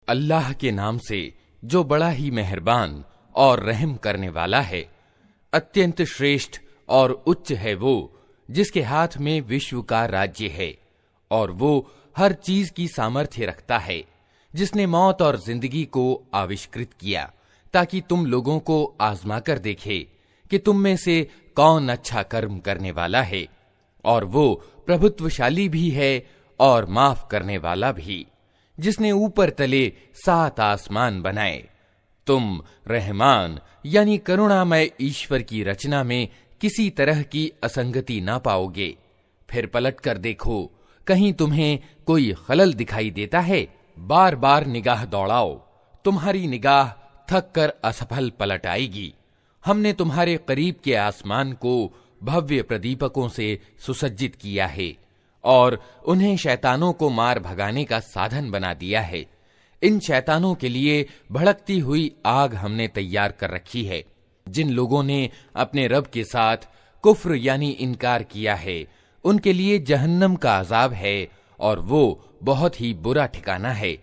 अल्लाह के नाम से जो बड़ा ही मेहरबान और रहम करने वाला है। अत्यंत श्रेष्ठ और उच्च है वो जिसके हाथ में विश्व का राज्य है और वो हर चीज की सामर्थ्य रखता है, जिसने मौत और जिंदगी को आविष्कृत किया ताकि तुम लोगों को आजमा कर देखे कि तुम में से कौन अच्छा कर्म करने वाला है। और वो प्रभुत्वशाली भी है और माफ करने वाला भी, जिसने ऊपर तले 7 आसमान बनाए। तुम रहमान यानी करुणामय ईश्वर की रचना में किसी तरह की असंगति ना पाओगे। फिर पलट कर देखो, कहीं तुम्हें कोई खलल दिखाई देता है? बार बार निगाह दौड़ाओ, तुम्हारी निगाह थक कर असफल पलट आएगी। हमने तुम्हारे करीब के आसमान को भव्य प्रदीपकों से सुसज्जित किया है और उन्हें शैतानों को मार भगाने का साधन बना दिया है। इन शैतानों के लिए भड़कती हुई आग हमने तैयार कर रखी है। जिन लोगों ने अपने रब के साथ कुफ्र यानी इनकार किया है, उनके लिए जहन्नम का अजाब है और वो बहुत ही बुरा ठिकाना है।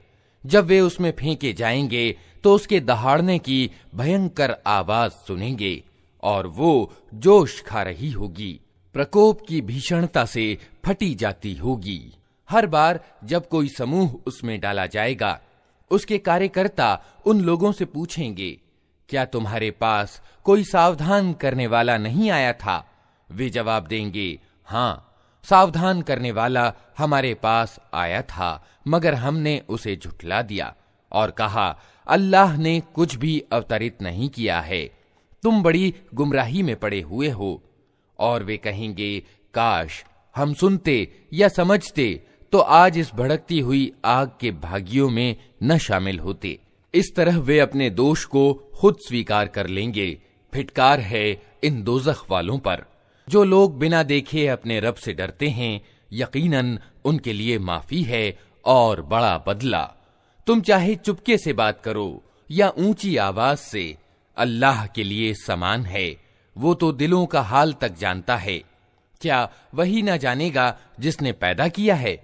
जब वे उसमें फेंके जाएंगे तो उसके दहाड़ने की भयंकर आवाज सुनेंगे और वो जोश खा रही होगी, प्रकोप की भीषणता से फटी जाती होगी। हर बार जब कोई समूह उसमें डाला जाएगा, उसके कार्यकर्ता उन लोगों से पूछेंगे, क्या तुम्हारे पास कोई सावधान करने वाला नहीं आया था? वे जवाब देंगे, हाँ, सावधान करने वाला हमारे पास आया था, मगर हमने उसे झुठला दिया और कहा, अल्लाह ने कुछ भी अवतरित नहीं किया है, तुम बड़ी गुमराही में पड़े हुए हो। और वे कहेंगे, काश हम सुनते या समझते तो आज इस भड़कती हुई आग के भागियों में न शामिल होते। इस तरह वे अपने दोष को खुद स्वीकार कर लेंगे। फिटकार है इन दोज़ख वालों पर। जो लोग बिना देखे अपने रब से डरते हैं, यकीनन उनके लिए माफी है और बड़ा बदला। तुम चाहे चुपके से बात करो या ऊंची आवाज से, अल्लाह के लिए समान है। वो तो दिलों का हाल तक जानता है। क्या वही ना जानेगा जिसने पैदा किया है?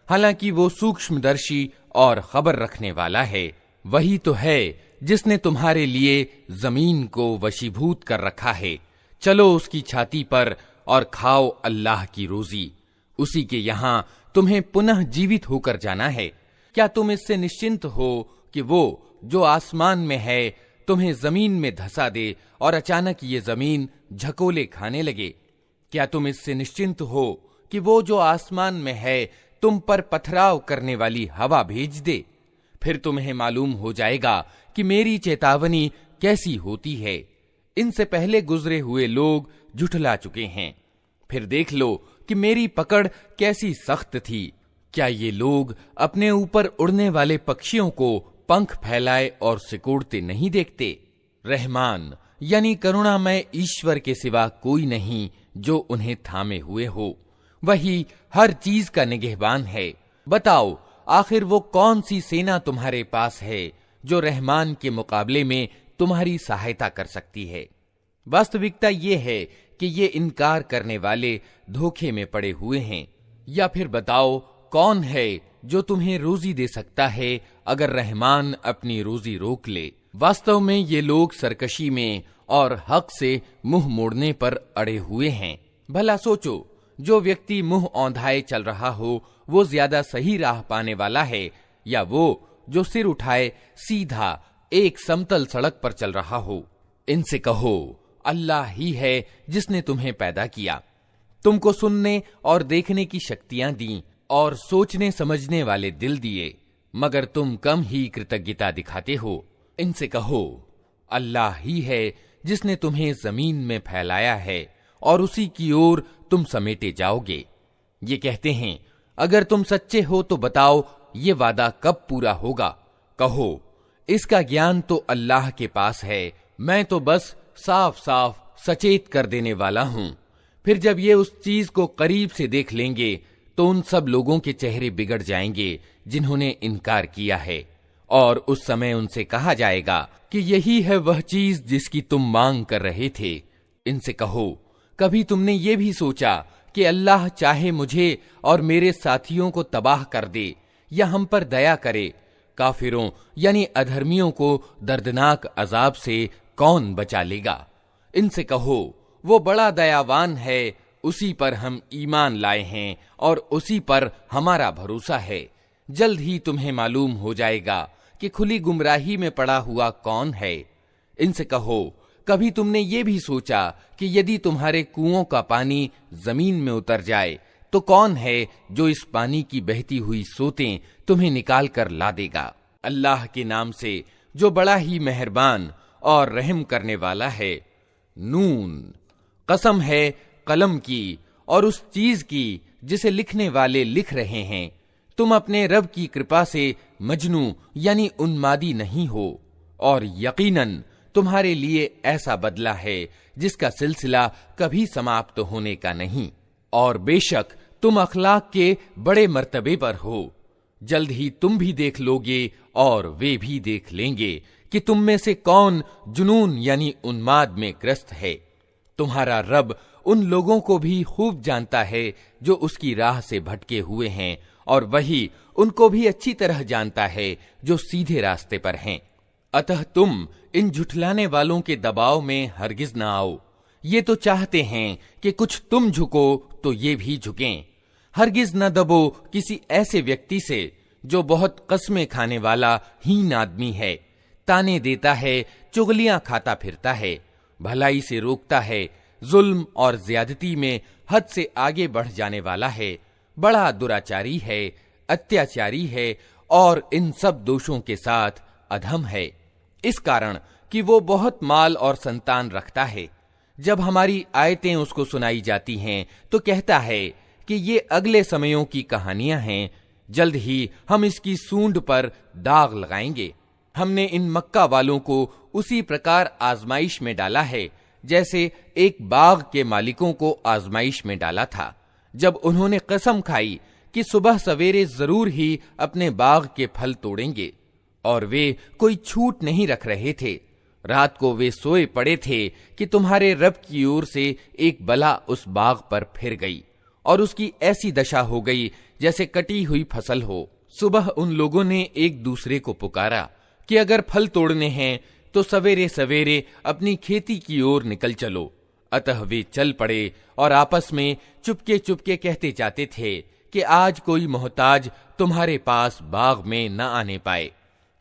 हालांकि वो सूक्ष्मदर्शी और खबर रखने वाला है। वही तो है जिसने तुम्हारे लिए जमीन को वशीभूत कर रखा है। चलो उसकी छाती पर और खाओ अल्लाह की रोजी। उसी के यहां तुम्हें पुनः जीवित होकर जाना है। क्या तुम इससे निश्चिंत हो कि वो जो आसमान में है तुम्हें जमीन में धंसा दे और अचानक ये जमीन झकोले खाने लगे? क्या तुम इससे निश्चिंत हो कि वो जो आसमान में है तुम पर पथराव करने वाली हवा भेज दे? फिर तुम्हें मालूम हो जाएगा कि मेरी चेतावनी कैसी होती है। इनसे पहले गुजरे हुए लोग झुठला चुके हैं। फिर देख लो कि मेरी पकड़ कैसी सख्त थी। क्या ये लोग अपने ऊपर उड़ने वाले पक्षियों को पंख फैलाए और सिकोड़ते नहीं देखते? रहमान यानी करुणामय ईश्वर के सिवा कोई नहीं जो उन्हें थामे हुए हो। वही हर चीज का निगहबान है। बताओ, आखिर वो कौन सी सेना तुम्हारे पास है जो रहमान के मुकाबले में तुम्हारी सहायता कर सकती है? वास्तविकता ये है कि ये इनकार करने वाले धोखे में पड़े हुए हैं। या फिर बताओ, कौन है जो तुम्हें रोजी दे सकता है अगर रहमान अपनी रोजी रोक ले? वास्तव में ये लोग सरकशी में और हक से मुंह मोड़ने पर अड़े हुए हैं। भला सोचो, जो व्यक्ति मुंह औंधाए चल रहा हो वो ज्यादा सही राह पाने वाला है या वो जो सिर उठाए सीधा एक समतल सड़क पर चल रहा हो? इनसे कहो, अल्लाह ही है जिसने तुम्हें पैदा किया, तुमको सुनने और देखने की शक्तियां दी और सोचने समझने वाले दिल दिए, मगर तुम कम ही कृतज्ञता दिखाते हो। इनसे कहो, अल्लाह ही है जिसने तुम्हें जमीन में फैलाया है और उसी की ओर तुम समेटे जाओगे। ये कहते हैं, अगर तुम सच्चे हो तो बताओ ये वादा कब पूरा होगा? कहो, इसका ज्ञान तो अल्लाह के पास है, मैं तो बस साफ साफ सचेत कर देने वाला हूं। फिर जब ये उस चीज को करीब से देख लेंगे तो उन सब लोगों के चेहरे बिगड़ जाएंगे जिन्होंने इनकार किया है, और उस समय उनसे कहा जाएगा कि यही है वह चीज जिसकी तुम मांग कर रहे थे। इनसे कहो, कभी तुमने ये भी सोचा कि अल्लाह चाहे मुझे और मेरे साथियों को तबाह कर दे या हम पर दया करे, काफिरों यानी अधर्मियों को दर्दनाक अजाब से कौन बचा लेगा? इनसे कहो, वो बड़ा दयावान है, उसी पर हम ईमान लाए हैं और उसी पर हमारा भरोसा है। जल्द ही तुम्हें मालूम हो जाएगा कि खुली गुमराही में पड़ा हुआ कौन है। इनसे कहो, कभी तुमने ये भी सोचा कि यदि तुम्हारे कुओं का पानी जमीन में उतर जाए तो कौन है जो इस पानी की बहती हुई सोतें तुम्हें निकाल कर ला देगा? अल्लाह के नाम से जो बड़ा ही मेहरबान और रहम करने वाला है। नून, कसम है कलम की और उस चीज की जिसे लिखने वाले लिख रहे हैं। तुम अपने रब की कृपा से मजनू यानी उन्मादी नहीं हो, और यकीनन तुम्हारे लिए ऐसा बदला है जिसका सिलसिला कभी समाप्त होने का नहीं, और बेशक तुम अखलाक के बड़े मर्तबे पर हो। जल्द ही तुम भी देख लोगे और वे भी देख लेंगे कि तुम में से कौन जुनून यानी उन्माद में ग्रस्त है। तुम्हारा रब उन लोगों को भी खूब जानता है जो उसकी राह से भटके हुए हैं, और वही उनको भी अच्छी तरह जानता है जो सीधे रास्ते पर हैं। अतः तुम इन झुठलाने वालों के दबाव में हरगिज न आओ। ये तो चाहते हैं कि कुछ तुम झुको तो ये भी झुकें। हरगिज न दबो किसी ऐसे व्यक्ति से जो बहुत कस्में खाने वाला हीन आदमी है, ताने देता है, चुगलियां खाता फिरता है, भलाई से रोकता है, जुल्म और ज्यादती में हद से आगे बढ़ जाने वाला है, बड़ा दुराचारी है, अत्याचारी है और इन सब दोषों के साथ अधम है। इस कारण कि वो बहुत माल और संतान रखता है। जब हमारी आयतें उसको सुनाई जाती हैं तो कहता है कि ये अगले समयों की कहानियां हैं, जल्द ही हम इसकी सूंड पर दाग लगाएंगे। हमने इन मक्का वालों को उसी प्रकार आजमाइश में डाला है जैसे एक बाग के मालिकों को आजमाइश में डाला था, जब उन्होंने कसम खाई कि सुबह सवेरे जरूर ही अपने बाग के फल तोड़ेंगे, और वे कोई छूट नहीं रख रहे थे। रात को वे सोए पड़े थे कि तुम्हारे रब की ओर से एक बला उस बाग पर फिर गई और उसकी ऐसी दशा हो गई जैसे कटी हुई फसल हो। सुबह उन लोगों ने एक दूसरे को पुकारा कि अगर फल तोड़ने हैं तो सवेरे सवेरे अपनी खेती की ओर निकल चलो। अतः वे चल पड़े और आपस में चुपके चुपके कहते जाते थे कि आज कोई मोहताज तुम्हारे पास बाग में न आने पाए।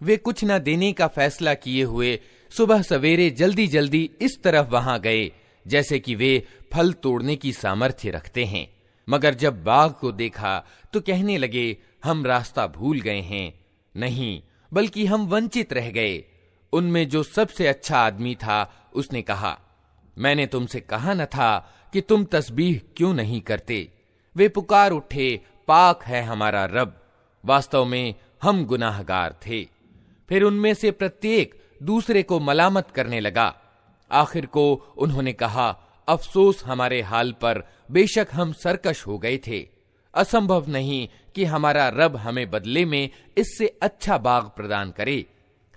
वे कुछ न देने का फैसला किए हुए सुबह सवेरे जल्दी जल्दी इस तरफ वहां गए जैसे कि वे फल तोड़ने की सामर्थ्य रखते हैं, मगर जब बाग को देखा तो कहने लगे, हम रास्ता भूल गए हैं। नहीं, बल्कि हम वंचित रह गए। उनमें जो सबसे अच्छा आदमी था उसने कहा, मैंने तुमसे कहा न था कि तुम तस्बीह क्यों नहीं करते? वे पुकार उठे, पाक है हमारा रब, वास्तव में हम गुनाहगार थे। फिर उनमें से प्रत्येक दूसरे को मलामत करने लगा। आखिर को उन्होंने कहा, अफसोस हमारे हाल पर, बेशक हम सरकश हो गए थे। असंभव नहीं कि हमारा रब हमें बदले में इससे अच्छा बाग प्रदान करे।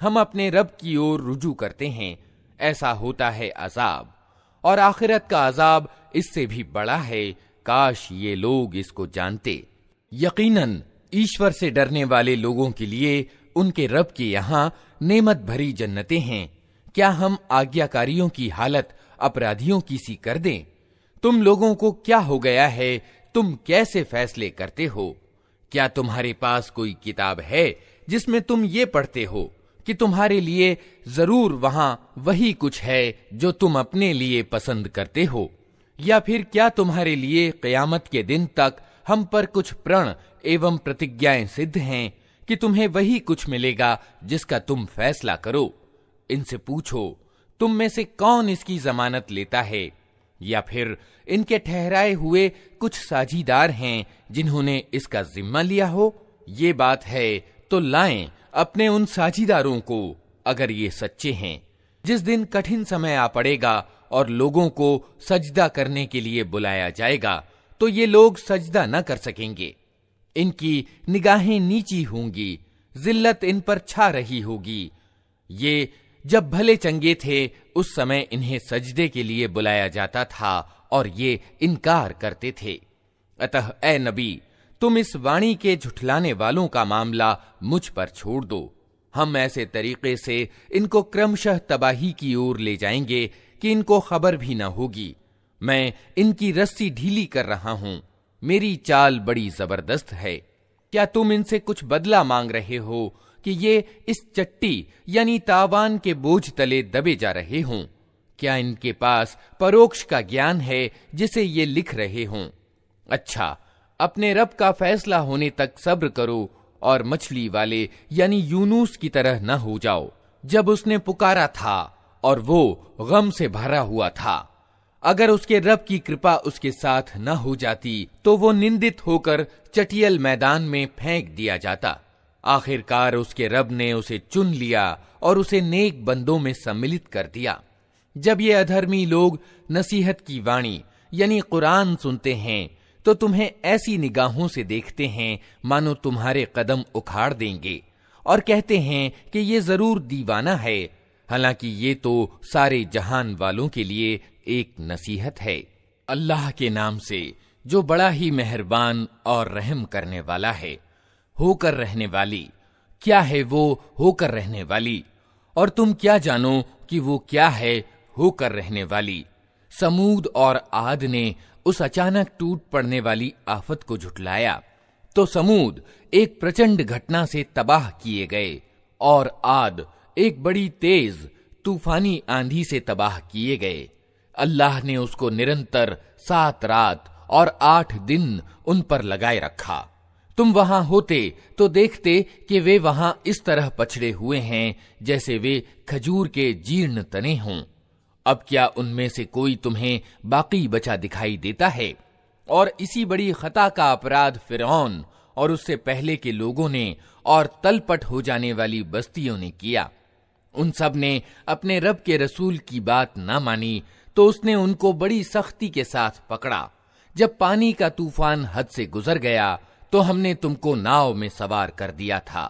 हम अपने रब की ओर रुजू करते हैं। ऐसा होता है अजाब, और आखिरत का अजाब इससे भी बड़ा है। काश ये लोग इसको जानते। यकीनन ईश्वर से डरने वाले लोगों के लिए उनके रब के यहाँ नेमत भरी जन्नतें हैं। क्या हम आज्ञाकारियों की हालत अपराधियों की सी कर दें? तुम लोगों को क्या हो गया है? तुम कैसे फैसले करते हो? क्या तुम्हारे पास कोई किताब है जिसमें तुम ये पढ़ते हो कि तुम्हारे लिए जरूर वहां वही कुछ है जो तुम अपने लिए पसंद करते हो? या फिर क्या तुम्हारे लिए क़यामत के दिन तक हम पर कुछ प्रण एवं प्रतिज्ञाएं सिद्ध हैं कि तुम्हें वही कुछ मिलेगा जिसका तुम फैसला करो? इनसे पूछो, तुम में से कौन इसकी जमानत लेता है? या फिर इनके ठहराए हुए कुछ साझीदार हैं जिन्होंने इसका जिम्मा लिया हो? ये बात है तो लाएं अपने उन साझीदारों को, अगर ये सच्चे हैं। जिस दिन कठिन समय आ पड़ेगा और लोगों को सजदा करने के लिए बुलाया जाएगा तो ये लोग सजदा न कर सकेंगे। इनकी निगाहें नीची होंगी, जिल्लत इन पर छा रही होगी। ये जब भले चंगे थे उस समय इन्हें सजदे के लिए बुलाया जाता था और ये इनकार करते थे। अतः ए नबी, तुम इस वाणी के झुठलाने वालों का मामला मुझ पर छोड़ दो। हम ऐसे तरीके से इनको क्रमशः तबाही की ओर ले जाएंगे कि इनको खबर भी न होगी। मैं इनकी रस्सी ढीली कर रहा हूं। मेरी चाल बड़ी जबरदस्त है। क्या तुम इनसे कुछ बदला मांग रहे हो कि ये इस चट्टी यानी तावान के बोझ तले दबे जा रहे हों? क्या इनके पास परोक्ष का ज्ञान है जिसे ये लिख रहे हों? अच्छा, अपने रब का फैसला होने तक सब्र करो और मछली वाले यानी यूनुस की तरह न हो जाओ, जब उसने पुकारा था और वो गम से भरा हुआ था। अगर उसके रब की कृपा उसके साथ न हो जाती तो वो निंदित होकर चटियल मैदान में फेंक दिया जाता। आखिरकार उसके रब ने उसे चुन लिया और उसे नेक बंदों में सम्मिलित कर दिया। जब ये अधर्मी लोग नसीहत की वाणी यानी कुरान सुनते हैं तो तुम्हें ऐसी निगाहों से देखते हैं मानो तुम्हारे कदम उखाड़ देंगे और कहते हैं कि ये जरूर दीवाना है, हालांकि ये तो सारे जहान वालों के लिए एक नसीहत है। अल्लाह के नाम से जो बड़ा ही मेहरबान और रहम करने वाला है। होकर रहने वाली, क्या है वो होकर रहने वाली? और तुम क्या जानो कि वो क्या है होकर रहने वाली? समूद और आद ने उस अचानक टूट पड़ने वाली आफत को झुठलाया तो समूद एक प्रचंड घटना से तबाह किए गए और आद एक बड़ी तेज तूफानी आंधी से तबाह किए गए। अल्लाह ने उसको निरंतर 7 रात और 8 दिन उन पर लगाए रखा। तुम वहां होते तो देखते कि वे वहां इस तरह पछड़े हुए हैं जैसे वे खजूर के जीर्ण तने हों। अब क्या उनमें से कोई तुम्हें बाकी बचा दिखाई देता है? और इसी बड़ी खता का अपराध फिरौन और उससे पहले के लोगों ने और तलपट हो जाने वाली बस्तियों ने किया। उन सब ने अपने रब के रसूल की बात न मानी तो उसने उनको बड़ी सख्ती के साथ पकड़ा। जब पानी का तूफान हद से गुजर गया तो हमने तुमको नाव में सवार कर दिया था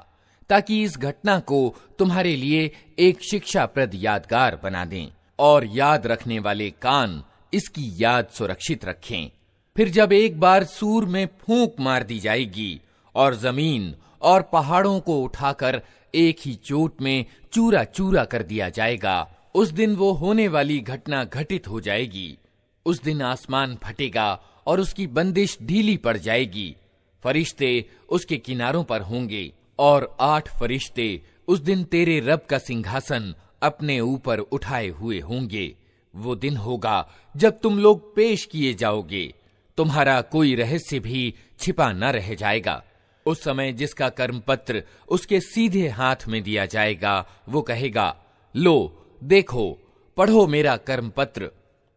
ताकि इस घटना को तुम्हारे लिए एक शिक्षाप्रद यादगार बना दें और याद रखने वाले कान इसकी याद सुरक्षित रखें। फिर जब एक बार सूर में फूंक मार दी जाएगी और जमीन और पहाड़ों को उठाकर एक ही चोट में चूरा चूरा कर दिया जाएगा, उस दिन वो होने वाली घटना घटित हो जाएगी। उस दिन आसमान फटेगा और उसकी बंदिश ढीली पड़ जाएगी। फरिश्ते उसके किनारों पर होंगे और 8 फरिश्ते उस दिन तेरे रब का सिंहासन अपने ऊपर उठाए हुए होंगे। वो दिन होगा जब तुम लोग पेश किए जाओगे, तुम्हारा कोई रहस्य भी छिपा न रह जाएगा। उस समय जिसका कर्मपत्र उसके सीधे हाथ में दिया जाएगा वो कहेगा, लो देखो, पढ़ो मेरा कर्मपत्र।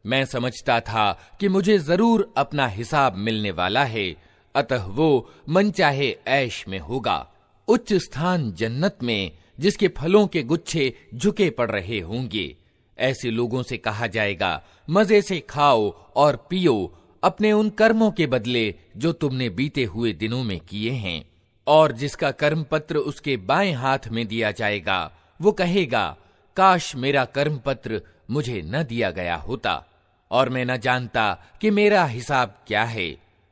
मैं समझता था कि मुझे जरूर अपना हिसाब मिलने वाला है, अतः वो मनचाहे ऐश में होगा। उच्च स्थान जन्नत में जिसके फलों के गुच्छे झुके पड़ रहे होंगे। ऐसे लोगों से कहा जाएगा, मजे से खाओ और पियो अपने उन कर्मों के बदले जो तुमने बीते हुए दिनों में किए हैं। और जिसका कर्मपत्र उसके बाएं हाथ में दिया जाएगा वो कहेगा, काश मेरा कर्मपत्र मुझे न दिया गया होता और मैं न जानता कि मेरा हिसाब क्या है।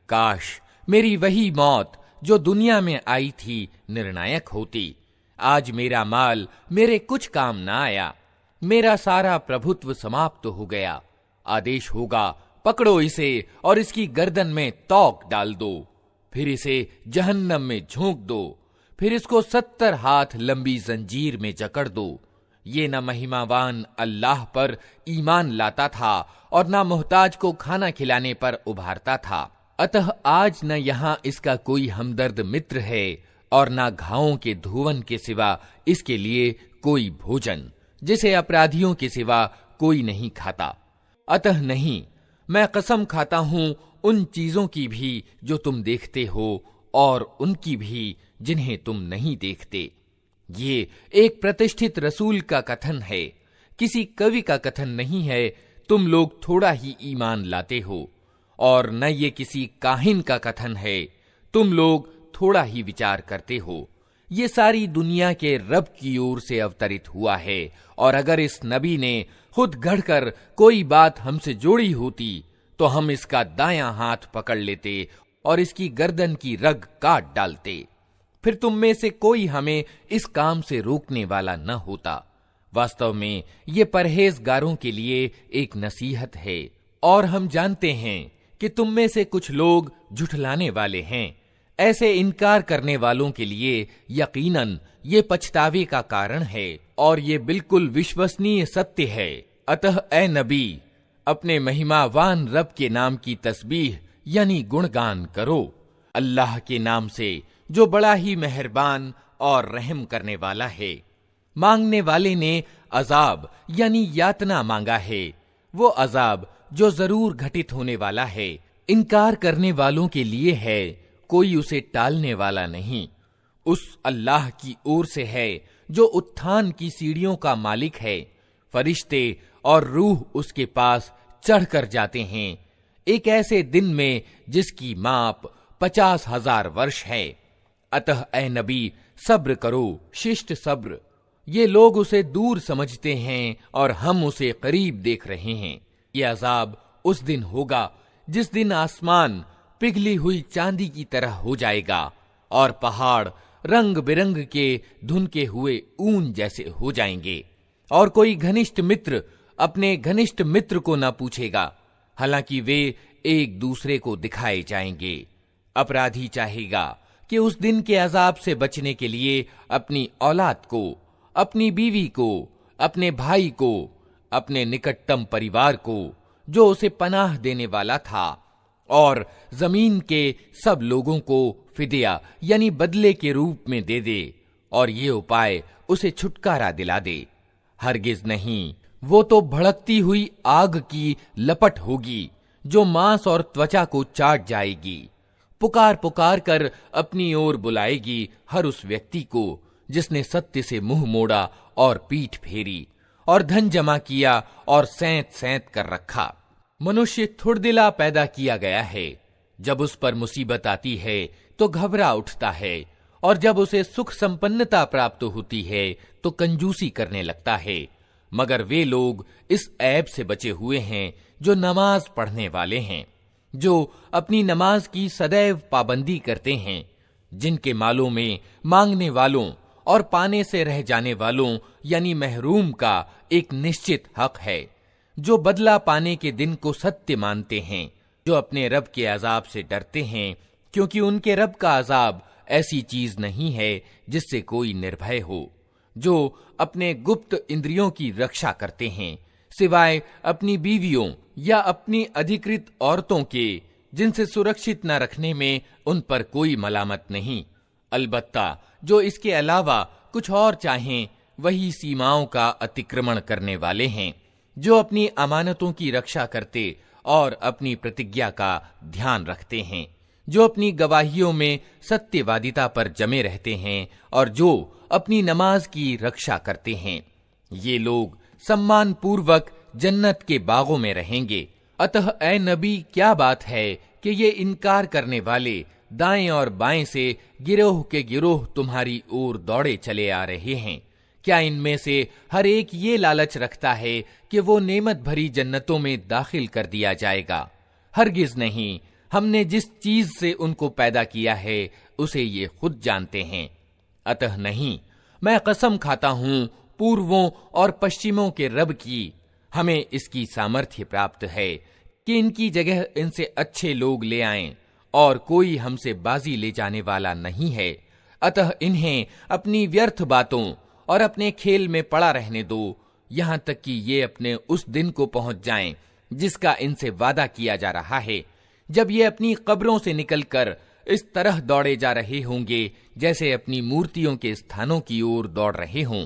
काश मेरी वही मौत जो दुनिया में आई थी निर्णायक होती। आज मेरा माल मेरे कुछ काम न आया, मेरा सारा प्रभुत्व समाप्त हो गया। आदेश होगा, पकड़ो इसे और इसकी गर्दन में तौक डाल दो, फिर इसे जहन्नम में झोंक दो, फिर इसको 70 हाथ लंबी जंजीर में जकड़ दो। ये न महिमावान अल्लाह पर ईमान लाता था और न मोहताज को खाना खिलाने पर उभारता था। अतः आज न यहाँ इसका कोई हमदर्द मित्र है और न घावों के धुवन के सिवा इसके लिए कोई भोजन, जिसे अपराधियों के सिवा कोई नहीं खाता। अतः नहीं, मैं कसम खाता हूं उन चीजों की भी जो तुम देखते हो और उनकी भी जिन्हें तुम नहीं देखते। ये एक प्रतिष्ठित रसूल का कथन है, किसी कवि का कथन नहीं है। तुम लोग थोड़ा ही ईमान लाते हो, और न ये किसी काहिन का कथन है, तुम लोग थोड़ा ही विचार करते हो। ये सारी दुनिया के रब की ओर से अवतरित हुआ है, और अगर इस नबी ने खुद गढ़कर कोई बात हमसे जोड़ी होती तो हम इसका दायां हाथ पकड़ लेते और इसकी गर्दन की रग काट डालते, फिर तुम में से कोई हमें इस काम से रोकने वाला न होता। वास्तव में ये परहेजगारों के लिए एक नसीहत है, और हम जानते हैं कि तुम में से कुछ लोग झुठलाने वाले हैं। ऐसे इनकार करने वालों के लिए यकीनन ये पछतावे का कारण है, और ये बिल्कुल विश्वसनीय सत्य है। अतः ए नबी, अपने महिमावान रब के नाम की तस्बीह यानी गुणगान करो, अल्लाह के नाम से जो बड़ा ही मेहरबान और रहम करने वाला है। मांगने वाले ने अजाब यानी यातना मांगा है, वो अजाब जो जरूर घटित होने वाला है। इनकार करने वालों के लिए है, कोई उसे टालने वाला नहीं। उस अल्लाह की ओर से है जो उत्थान की सीढ़ियों का मालिक है। फरिश्ते और रूह उसके पास चढ़कर जाते हैं एक ऐसे दिन में जिसकी माप 50,000 वर्ष है। अतः ए नबी, सब्र करो, शिष्ट सब्र। ये लोग उसे दूर समझते हैं और हम उसे करीब देख रहे हैं। ये अजाब उस दिन होगा जिस दिन आसमान पिघली हुई चांदी की तरह हो जाएगा और पहाड़ रंग बिरंग के धुनके हुए ऊन जैसे हो जाएंगे, और कोई घनिष्ठ मित्र अपने घनिष्ठ मित्र को न पूछेगा, हालांकि वे एक दूसरे को दिखाए जाएंगे। अपराधी चाहेगा कि उस दिन के अजाब से बचने के लिए अपनी औलाद को, अपनी बीवी को, अपने भाई को, अपने निकटतम परिवार को जो उसे पनाह देने वाला था, और जमीन के सब लोगों को फिदिया यानी बदले के रूप में दे दे, और ये उपाय उसे छुटकारा दिला दे। हरगिज नहीं, वो तो भड़कती हुई आग की लपट होगी जो मांस और त्वचा को चाट जाएगी। पुकार पुकार कर अपनी ओर बुलाएगी हर उस व्यक्ति को जिसने सत्य से मुंह मोड़ा और पीठ फेरी और धन जमा किया और सैंत सैंत कर रखा। मनुष्य थुड़दिला पैदा किया गया है। जब उस पर मुसीबत आती है तो घबरा उठता है, और जब उसे सुख संपन्नता प्राप्त होती है तो कंजूसी करने लगता है। मगर वे लोग इस ऐब से बचे हुए हैं जो नमाज पढ़ने वाले हैं, जो अपनी नमाज की सदैव पाबंदी करते हैं, जिनके मालों में मांगने वालों और पाने से रह जाने वालों यानी महरूम का एक निश्चित हक है, जो बदला पाने के दिन को सत्य मानते हैं, जो अपने रब के अजाब से डरते हैं, क्योंकि उनके रब का अजाब ऐसी चीज नहीं है जिससे कोई निर्भय हो, जो अपने गुप्त इंद्रियों की रक्षा करते हैं, सिवाय अपनी बीवियों या अपनी अधिकृत औरतों के, जिनसे सुरक्षित न रखने में उन पर कोई मलामत नहीं। अलबत्ता जो इसके अलावा कुछ और चाहें, वही सीमाओं का अतिक्रमण करने वाले हैं, जो अपनी अमानतों की रक्षा करते और अपनी प्रतिज्ञा का ध्यान रखते हैं, जो अपनी गवाहियों में सत्यवादिता पर जमे रहते हैं और जो अपनी नमाज की रक्षा करते हैं। ये लोग सम्मान पूर्वक जन्नत के बागों में रहेंगे। अतः ए नबी, क्या बात है कि ये इनकार करने वाले दाएं और बाएं से गिरोह के गिरोह तुम्हारी ओर दौड़े चले आ रहे हैं। क्या इनमें से हर एक ये लालच रखता है कि वो नेमत भरी जन्नतों में दाखिल कर दिया जाएगा? हरगिज नहीं। हमने जिस चीज से उनको पैदा किया है उसे ये खुद जानते हैं। अतः नहीं, मैं कसम खाता हूं पूर्वों और पश्चिमों के रब की, हमें इसकी सामर्थ्य प्राप्त है कि इनकी जगह इनसे अच्छे लोग ले आएं, और कोई हमसे बाजी ले जाने वाला नहीं है। अतः इन्हें अपनी व्यर्थ बातों और अपने खेल में पड़ा रहने दो, यहां तक कि ये अपने उस दिन को पहुंच जाएं जिसका इनसे वादा किया जा रहा है, जब ये अपनी कब्रों से निकलकर इस तरह दौड़े जा रहे होंगे जैसे अपनी मूर्तियों के स्थानों की ओर दौड़ रहे हों।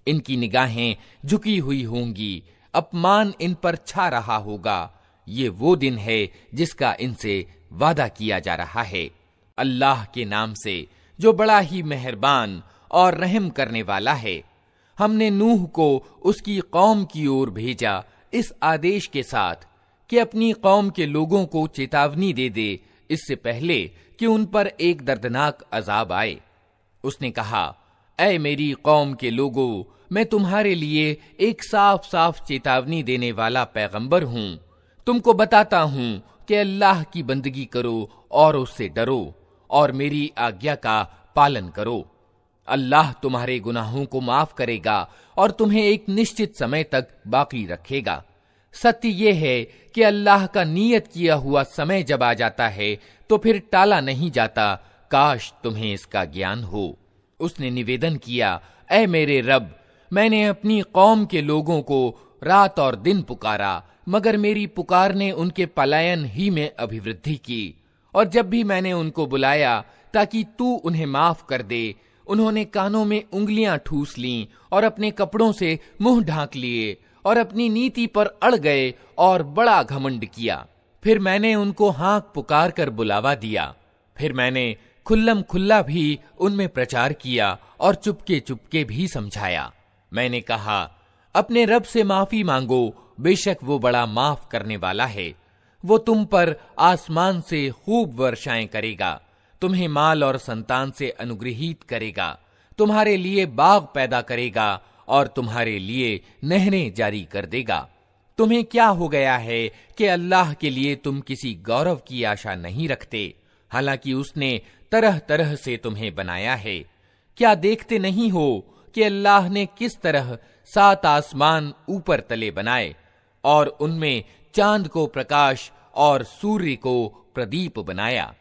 इनकी निगाहें झुकी हुई होंगी, अपमान इन पर छा रहा होगा। ये वो दिन है जिसका इनसे वादा किया जा रहा है। अल्लाह के नाम से जो बड़ा ही मेहरबान और रहम करने वाला है। हमने नूह को उसकी कौम की ओर भेजा इस आदेश के साथ कि अपनी कौम के लोगों को चेतावनी दे दे, इससे पहले कि उन पर एक दर्दनाक अजाब आए। उसने कहा, ऐ मेरी कौम के लोगों, मैं तुम्हारे लिए एक साफ साफ चेतावनी देने वाला पैगंबर हूं। तुमको बताता हूं कि अल्लाह की बंदगी करो और उससे डरो और मेरी आज्ञा का पालन करो। अल्लाह तुम्हारे गुनाहों को माफ करेगा और तुम्हें एक निश्चित समय तक बाकी रखेगा। सत्य यह है कि अल्लाह का नियत किया हुआ समय जब आ जाता है तो फिर टाला नहीं जाता। काश तुम्हें इसका ज्ञान हो। उसने निवेदन किया, ऐ मेरे रब, मैंने अपनी कौम के लोगों को रात और दिन पुकारा, मगर मेरी पुकार ने उनके पलायन ही में अभिवृद्धि की। और जब भी मैंने उनको बुलाया ताकि तू उन्हें माफ कर दे, उन्होंने कानों में उंगलियां ठूस लीं और अपने कपड़ों से मुंह ढांक लिए और अपनी नीति पर अड़ गए और बड़ा घमंड किया। फिर मैंने उनको हाँक पुकार कर बुलावा दिया। फिर मैंने खुल्लम खुल्ला भी उनमें प्रचार किया और चुपके चुपके भी समझाया। मैंने कहा, अपने रब से माफी मांगो, बेशक वो बड़ा माफ करने वाला है। वो तुम पर आसमान से खूब वर्षाएं करेगा, तुम्हें माल और संतान से अनुग्रहित करेगा, तुम्हारे लिए बाग पैदा करेगा और तुम्हारे लिए नहरें जारी कर देगा। तुम्हें क्या हो गया है कि अल्लाह के लिए तुम किसी गौरव की आशा नहीं रखते, हालांकि उसने तरह तरह से तुम्हें बनाया है। क्या देखते नहीं हो कि अल्लाह ने किस तरह 7 आसमान ऊपर तले बनाए और उनमें चांद को प्रकाश और सूर्य को प्रदीप बनाया।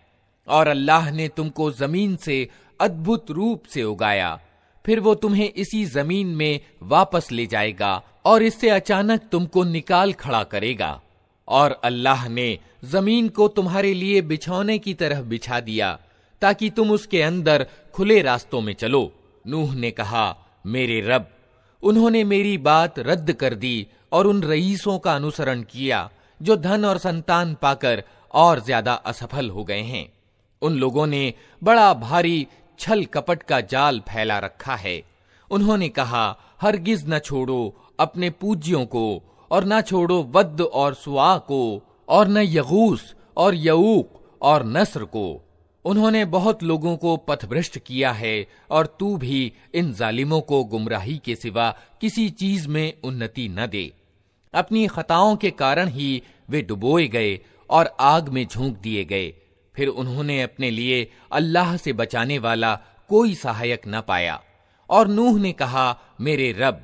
और अल्लाह ने तुमको जमीन से अद्भुत रूप से उगाया, फिर वो तुम्हें इसी जमीन में वापस ले जाएगा और इससे अचानक तुमको निकाल खड़ा करेगा। और अल्लाह ने जमीन को तुम्हारे लिए बिछौने की तरह बिछा दिया ताकि तुम उसके अंदर खुले रास्तों में चलो। नूह ने कहा, मेरे रब, उन्होंने मेरी बात रद्द कर दी और उन रईसों का अनुसरण किया जो धन और संतान पाकर और ज्यादा असफल हो गए हैं। उन लोगों ने बड़ा भारी छल कपट का जाल फैला रखा है। उन्होंने कहा, हरगिज न छोड़ो अपने पूज्यों को, और न छोड़ो वद्द और सुआ को, और न यगूस और यऊक और नस्र को। उन्होंने बहुत लोगों को पथभ्रष्ट किया है और तू भी इन जालिमों को गुमराही के सिवा किसी चीज में उन्नति न दे। अपनी खताओं के कारण ही वे डुबोए गए और आग में झोंक दिए गए। फिर उन्होंने अपने लिए अल्लाह से बचाने वाला कोई सहायक न पाया। और नूह ने कहा, मेरे रब,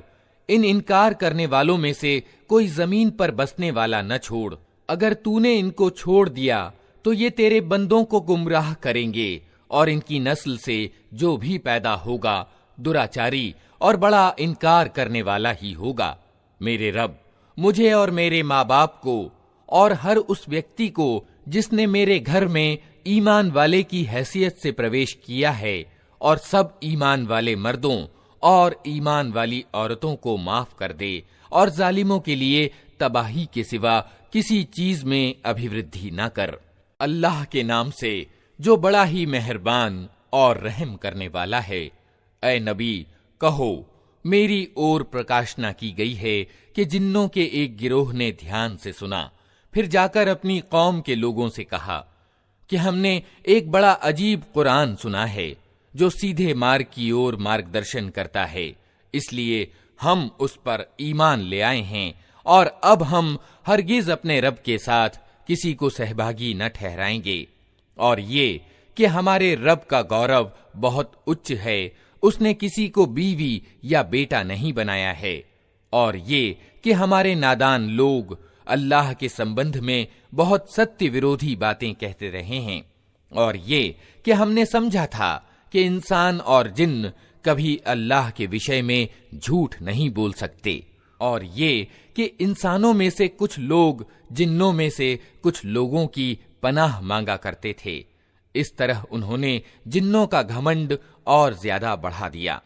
इन इनकार करने वालों में से कोई जमीन पर बसने वाला न छोड़। अगर तूने इनको छोड़ दिया तो ये तेरे बंदों को गुमराह करेंगे और इनकी नस्ल से जो भी पैदा होगा दुराचारी और बड़ा इनकार करने वाला ही होगा। मेरे रब, मुझे और मेरे माँ बाप को और हर उस व्यक्ति को जिसने मेरे घर में ईमान वाले की हैसियत से प्रवेश किया है, और सब ईमान वाले मर्दों और ईमान वाली औरतों को माफ कर दे, और जालिमों के लिए तबाही के सिवा किसी चीज में अभिवृद्धि न कर। अल्लाह के नाम से जो बड़ा ही मेहरबान और रहम करने वाला है। ऐ नबी, कहो, मेरी ओर प्रकाशना की गई है कि जिन्नों के एक गिरोह ने ध्यान से सुना, फिर जाकर अपनी कौम के लोगों से कहा कि हमने एक बड़ा अजीब कुरान सुना है जो सीधे मार्ग की ओर मार्गदर्शन करता है, इसलिए हम उस पर ईमान ले आए हैं और अब हम हरगिज अपने रब के साथ किसी को सहभागी न ठहराएंगे। और ये कि हमारे रब का गौरव बहुत उच्च है, उसने किसी को बीवी या बेटा नहीं बनाया है। और ये कि हमारे नादान लोग अल्लाह के संबंध में बहुत सत्य विरोधी बातें कहते रहे हैं। और ये कि हमने समझा था कि इंसान और जिन्न कभी अल्लाह के विषय में झूठ नहीं बोल सकते। और ये कि इंसानों में से कुछ लोग जिन्नों में से कुछ लोगों की पनाह मांगा करते थे। इस तरह उन्होंने जिन्नों का घमंड और ज्यादा बढ़ा दिया।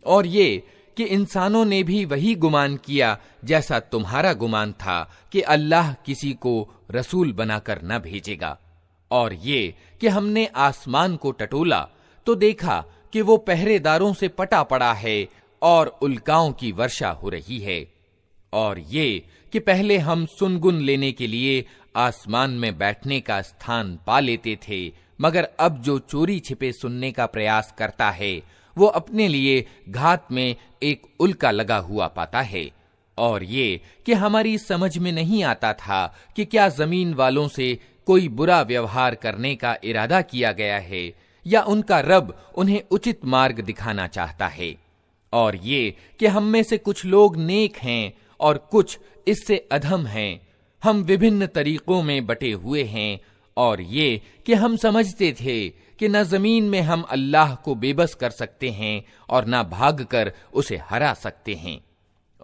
और ये कि इंसानों ने भी वही गुमान किया जैसा तुम्हारा गुमान था कि अल्लाह किसी को रसूल बनाकर न भेजेगा। और ये कि हमने आसमान को टटोला तो देखा कि वो पहरेदारों से पटा पड़ा है और उल्काओं की वर्षा हो रही है। और ये कि पहले हम सुनगुन लेने के लिए आसमान में बैठने का स्थान पा लेते थे, मगर अब जो चोरी छिपे सुनने का प्रयास करता है वो अपने लिए घात में एक उल्का लगा हुआ पाता है। और ये कि हमारी समझ में नहीं आता था कि क्या जमीन वालों से कोई बुरा व्यवहार करने का इरादा किया गया है या उनका रब उन्हें उचित मार्ग दिखाना चाहता है, और ये कि हम में से कुछ लोग नेक हैं और कुछ इससे अधम हैं। हम विभिन्न तरीकों में बटे हुए हैं, और ये कि हम समझते थे कि न जमीन में हम अल्लाह को बेबस कर सकते हैं और न भागकर उसे हरा सकते हैं,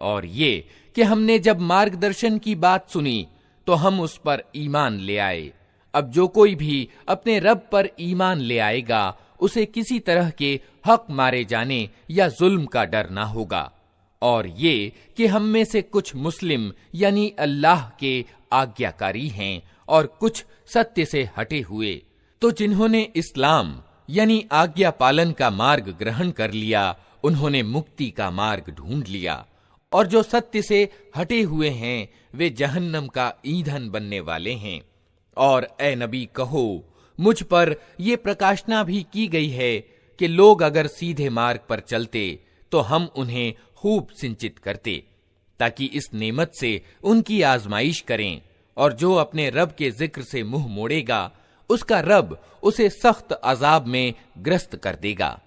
और ये कि हमने जब मार्गदर्शन की बात सुनी तो हम उस पर ईमान ले आए। अब जो कोई भी अपने रब पर ईमान ले आएगा उसे किसी तरह के हक मारे जाने या जुल्म का डर ना होगा, और ये कि हम में से कुछ मुस्लिम यानी अल्लाह के आज्ञाकारी हैं और कुछ सत्य से हटे हुए। तो जिन्होंने इस्लाम यानी आज्ञा पालन का मार्ग ग्रहण कर लिया उन्होंने मुक्ति का मार्ग ढूंढ लिया, और जो सत्य से हटे हुए हैं वे जहन्नम का ईंधन बनने वाले हैं। और ए नबी कहो, मुझ पर ये प्रकाशना भी की गई है कि लोग अगर सीधे मार्ग पर चलते तो हम उन्हें खूब सिंचित करते, ताकि इस नेमत से उनकी आजमाइश करें, और जो अपने रब के जिक्र से मुंह मोड़ेगा उसका रब उसे सख्त अजाब में ग्रस्त कर देगा।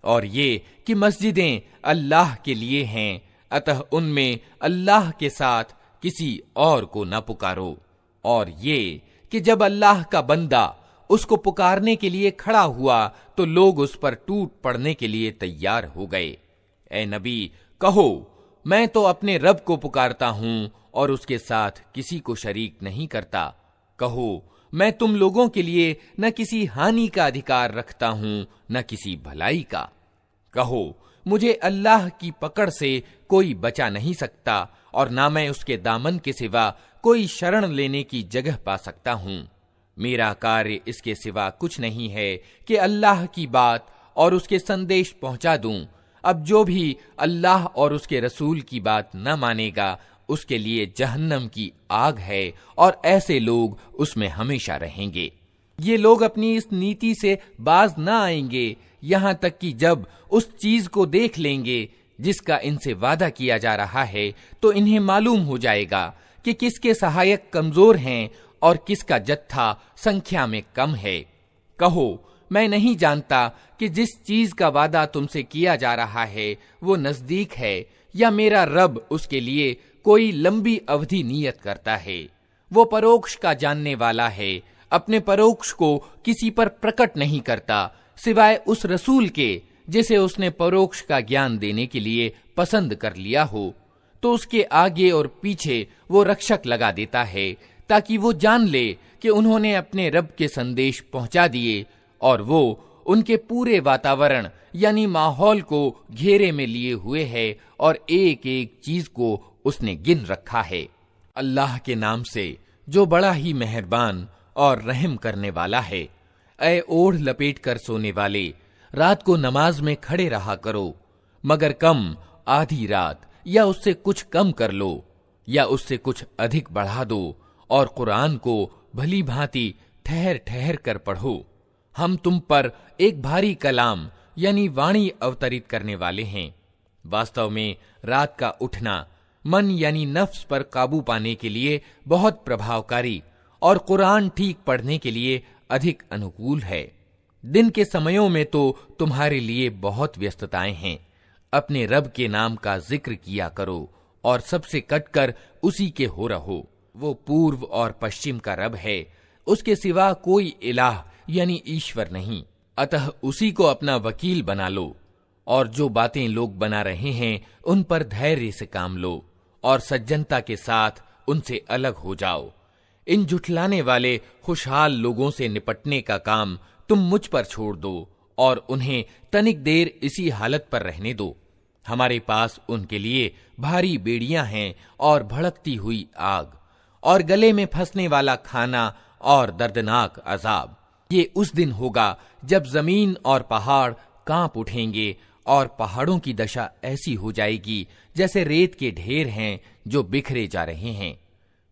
और ये कि मस्जिदें अल्लाह के लिए हैं, अतः उनमें अल्लाह के साथ किसी और को न पुकारो। और ये कि जब अल्लाह का बंदा उसको पुकारने के लिए खड़ा हुआ तो लोग उस पर टूट पड़ने के लिए तैयार हो गए। ए नबी कहो, मैं तो अपने रब को पुकारता हूं और उसके साथ किसी को शरीक नहीं करता। कहो, मैं तुम लोगों के लिए न किसी हानि का अधिकार रखता हूं न किसी भलाई का। कहो, मुझे अल्लाह की पकड़ से कोई बचा नहीं सकता और ना मैं उसके दामन के सिवा कोई शरण लेने की जगह पा सकता हूं। मेरा कार्य इसके सिवा कुछ नहीं है कि अल्लाह की बात और उसके संदेश पहुंचा दूं। अब जो भी अल्लाह और उसके रसूल की बात न मानेगा उसके लिए जहन्नम की आग है, और ऐसे लोग उसमें हमेशा रहेंगे। ये लोग अपनी इस नीति से बाज न आएंगे यहां तक कि जब उस चीज को देख लेंगे जिसका इनसे वादा किया जा रहा है तो इन्हें मालूम हो जाएगा कि किसके सहायक कमजोर हैं और किसका जत्था संख्या में कम है। कहो, मैं नहीं जानता कि जिस चीज का वादा तुमसे किया जा रहा है वो नजदीक है या मेरा रब उसके लिए कोई लंबी अवधि नियत करता है। वो परोक्ष का जानने वाला है, अपने परोक्ष को किसी पर प्रकट नहीं करता सिवाय उस रसूल के जिसे उसने परोक्ष का ज्ञान देने के लिए पसंद कर लिया हो। तो उसके आगे और पीछे वो रक्षक लगा देता है ताकि वो जान ले कि उन्होंने अपने रब के संदेश पहुंचा दिए, और वो उनके पूरे वातावरण यानी माहौल को घेरे में लिए हुए है और एक एक चीज को उसने गिन रखा है। अल्लाह के नाम से जो बड़ा ही मेहरबान और रहम करने वाला है। ऐ ओढ़ लपेट कर सोने वाले, रात को नमाज में खड़े रहा करो, मगर कम आधी रात या उससे कुछ कम कर लो या उससे कुछ अधिक बढ़ा दो, और कुरान को भली भांति ठहर ठहर कर पढ़ो। हम तुम पर एक भारी कलाम यानी वाणी अवतरित करने वाले हैं। वास्तव में रात का उठना मन यानी नफ्स पर काबू पाने के लिए बहुत प्रभावकारी और कुरान ठीक पढ़ने के लिए अधिक अनुकूल है। दिन के समयों में तो तुम्हारे लिए बहुत व्यस्तताएं हैं। अपने रब के नाम का जिक्र किया करो और सबसे कटकर उसी के हो रहो। वो पूर्व और पश्चिम का रब है, उसके सिवा कोई इलाह यानी ईश्वर नहीं, अतः उसी को अपना वकील बना लो। और जो बातें लोग बना रहे हैं उन पर धैर्य से काम लो और सज्जनता के साथ उनसे अलग हो जाओ। इन जुठलाने वाले खुशहाल लोगों से निपटने का काम तुम मुझ पर छोड़ दो और उन्हें तनिक देर इसी हालत पर रहने दो। हमारे पास उनके लिए भारी बेड़ियां हैं और भड़कती हुई आग और गले में फंसने वाला खाना और दर्दनाक अजाब। ये उस दिन होगा जब जमीन और पहाड़ कांप उठेंगे और पहाड़ों की दशा ऐसी हो जाएगी जैसे रेत के ढेर हैं जो बिखरे जा रहे हैं।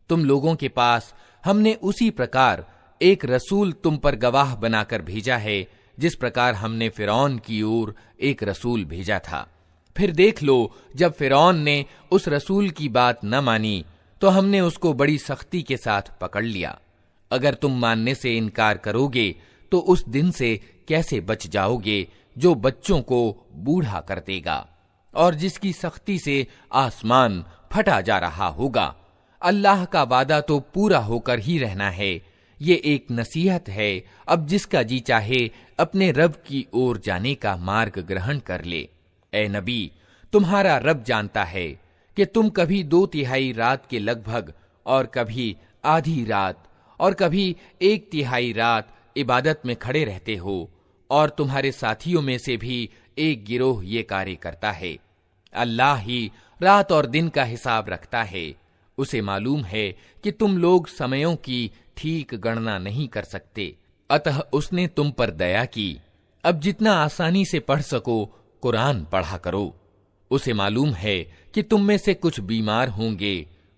तुम लोगों के पास हमने उसी प्रकार एक रसूल तुम पर गवाह बनाकर भेजा है जिस प्रकार हमने फिरौन की ओर एक रसूल भेजा था। फिर देख लो, जब फिरौन ने उस रसूल की बात न मानी तो हमने उसको बड़ी सख्ती के साथ पकड़ लिया। अगर तुम मानने से इनकार करोगे तो उस दिन से कैसे बच जाओगे जो बच्चों को बूढ़ा कर देगा और जिसकी सख्ती से आसमान फटा जा रहा होगा। अल्लाह का वादा तो पूरा होकर ही रहना है। ये एक नसीहत है, अब जिसका जी चाहे अपने रब की ओर जाने का मार्ग ग्रहण कर ले। ए नबी, तुम्हारा रब जानता है कि तुम कभी 2/3 रात के लगभग और कभी आधी रात और कभी 1/3 रात इबादत में खड़े रहते हो, और तुम्हारे साथियों में से भी एक गिरोह ये कार्य करता है। अल्लाह ही रात और दिन का हिसाब रखता है। उसे मालूम है कि तुम लोग समयों की ठीक गणना नहीं कर सकते, अतः उसने तुम पर दया की। अब जितना आसानी से पढ़ सको कुरान पढ़ा करो। उसे मालूम है कि तुम में से कुछ बीमार होंगे,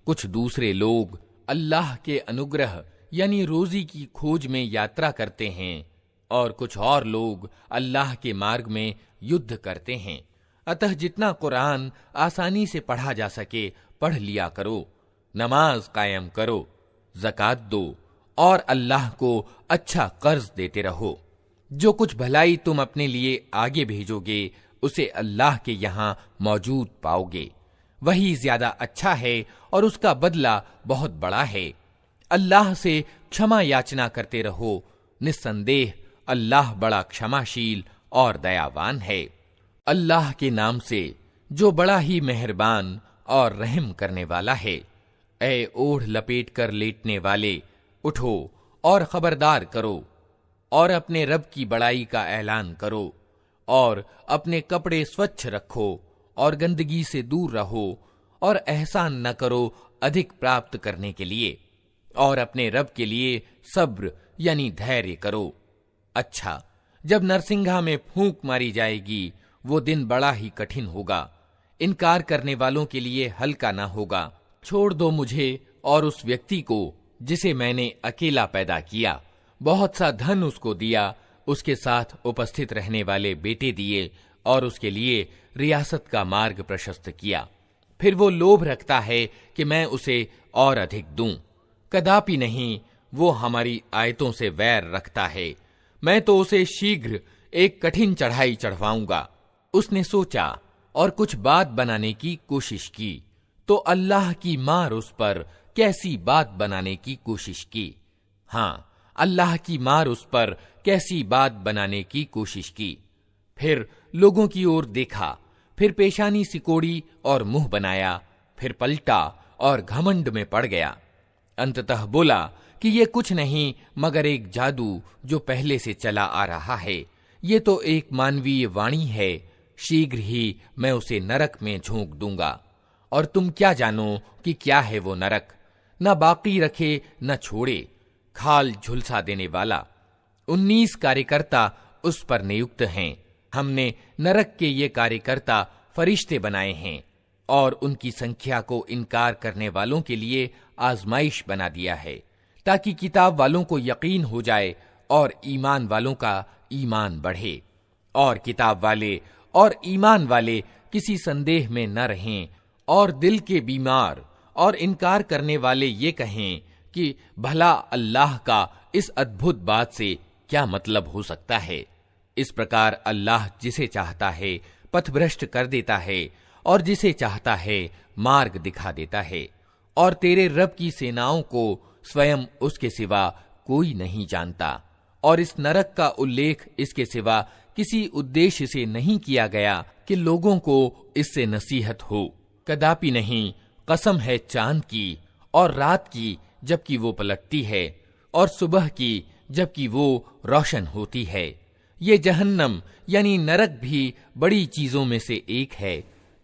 कुछ दूसरे लोग अल्लाह के अनुग्रह यानी रोजी की खोज में यात्रा करते हैं, और कुछ और लोग अल्लाह के मार्ग में युद्ध करते हैं। अतः जितना कुरान आसानी से पढ़ा जा सके पढ़ लिया करो, नमाज कायम करो, ज़कात दो और अल्लाह को अच्छा कर्ज देते रहो। जो कुछ भलाई तुम अपने लिए आगे भेजोगे उसे अल्लाह के यहाँ मौजूद पाओगे। वही ज्यादा अच्छा है और उसका बदला बहुत बड़ा है। अल्लाह से क्षमा याचना करते रहो, निस्संदेह अल्लाह बड़ा क्षमाशील और दयावान है। अल्लाह के नाम से जो बड़ा ही मेहरबान और रहम करने वाला है। ऐ ओढ़ लपेट कर लेटने वाले, उठो और खबरदार करो और अपने रब की बड़ाई का ऐलान करो, और अपने कपड़े स्वच्छ रखो और गंदगी से दूर रहो, और एहसान न करो अधिक प्राप्त करने के लिए, और अपने रब के लिए सब्र यानी धैर्य करो। अच्छा, जब नरसिंघा में फूंक मारी जाएगी वो दिन बड़ा ही कठिन होगा, इनकार करने वालों के लिए हल्का ना होगा। छोड़ दो मुझे और उस व्यक्ति को जिसे मैंने अकेला पैदा किया, बहुत सा धन उसको दिया, उसके साथ उपस्थित रहने वाले बेटे दिए और उसके लिए रियासत का मार्ग प्रशस्त किया। फिर वो लोभ रखता है कि मैं उसे और अधिक दूं। कदापि नहीं, वो हमारी आयतों से वैर रखता है। मैं तो उसे शीघ्र एक कठिन चढ़ाई चढ़वाऊंगा। उसने सोचा और कुछ बात बनाने की कोशिश की, तो अल्लाह की मार उस पर कैसी बात बनाने की कोशिश की। हाँ, अल्लाह की मार उस पर कैसी बात बनाने की कोशिश की। फिर लोगों की ओर देखा, फिर पेशानी सिकोड़ी और मुंह बनाया, फिर पलटा और घमंड में पड़ गया। अंततः बोला कि ये कुछ नहीं मगर एक जादू जो पहले से चला आ रहा है। ये तो एक मानवीय वाणी है, शीघ्र ही मैं उसे नरक में झोंक दूंगा, और तुम क्या जानो कि क्या है वो नरक, न बाकी रखे न छोड़े, खाल झुलसा देने वाला। 19 कार्यकर्ता उस पर नियुक्त हैं। हमने नरक के ये कार्यकर्ता फरिश्ते बनाए हैं और उनकी संख्या को इनकार करने वालों के लिए आजमाइश बना दिया है, ताकि किताब वालों को यकीन हो जाए और ईमान वालों का ईमान बढ़े, और किताब वाले और ईमान वाले किसी संदेह में न रहें, और दिल के बीमार और इनकार करने वाले ये कहें कि भला अल्लाह का इस अद्भुत बात से क्या मतलब हो सकता है। इस प्रकार अल्लाह जिसे चाहता है पथभ्रष्ट कर देता है और जिसे चाहता है मार्ग दिखा देता है, और तेरे रब की सेनाओं को स्वयं उसके सिवा कोई नहीं जानता। और इस नरक का उल्लेख इसके सिवा किसी उद्देश्य से नहीं किया गया कि लोगों को इससे नसीहत हो। कदापि नहीं, कसम है चांद की और रात की जबकि वो पलटती है, और सुबह की जबकि वो रोशन होती है। ये जहन्नम यानी नरक भी बड़ी चीजों में से एक है।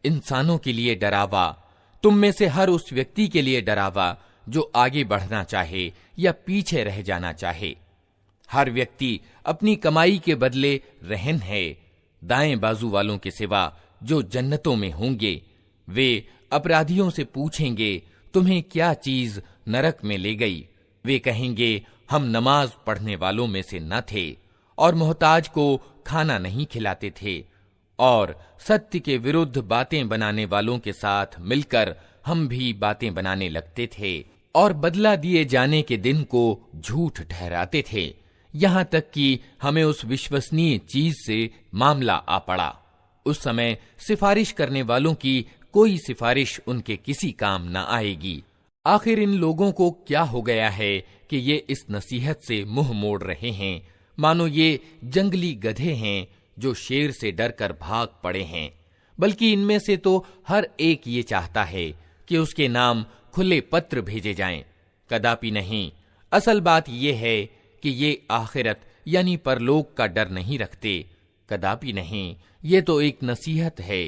इंसानों के लिए डरावा, तुम में से हर उस व्यक्ति के लिए डरावा जो आगे बढ़ना चाहे या पीछे रह जाना चाहे। हर व्यक्ति अपनी कमाई के बदले रहन है। दाएं बाजू वालों के सिवा जो जन्नतों में होंगे, वे अपराधियों से पूछेंगे, तुम्हें क्या चीज नरक में ले गई? वे कहेंगे, हम नमाज पढ़ने वालों में से न थे और मोहताज को खाना नहीं खिलाते थे, और सत्य के विरुद्ध बातें बनाने वालों के साथ मिलकर हम भी बातें बनाने लगते थे। और बदला दिए जाने के दिन को झूठ ठहराते थे, यहां तक कि हमें उस विश्वसनीय चीज से मामला आ पड़ा। उस समय सिफारिश करने वालों की कोई सिफारिश उनके किसी काम न आएगी। आखिर इन लोगों को क्या हो गया है कि ये इस नसीहत से मुंह मोड़ रहे हैं, मानो ये जंगली गधे हैं जो शेर से डरकर भाग पड़े हैं। बल्कि इनमें से तो हर एक ये चाहता है कि उसके नाम खुले पत्र भेजे जाएं। कदापि नहीं। असल बात ये है कि ये आखिरत यानी परलोक का डर नहीं रखते। कदापि नहीं। ये तो एक नसीहत है।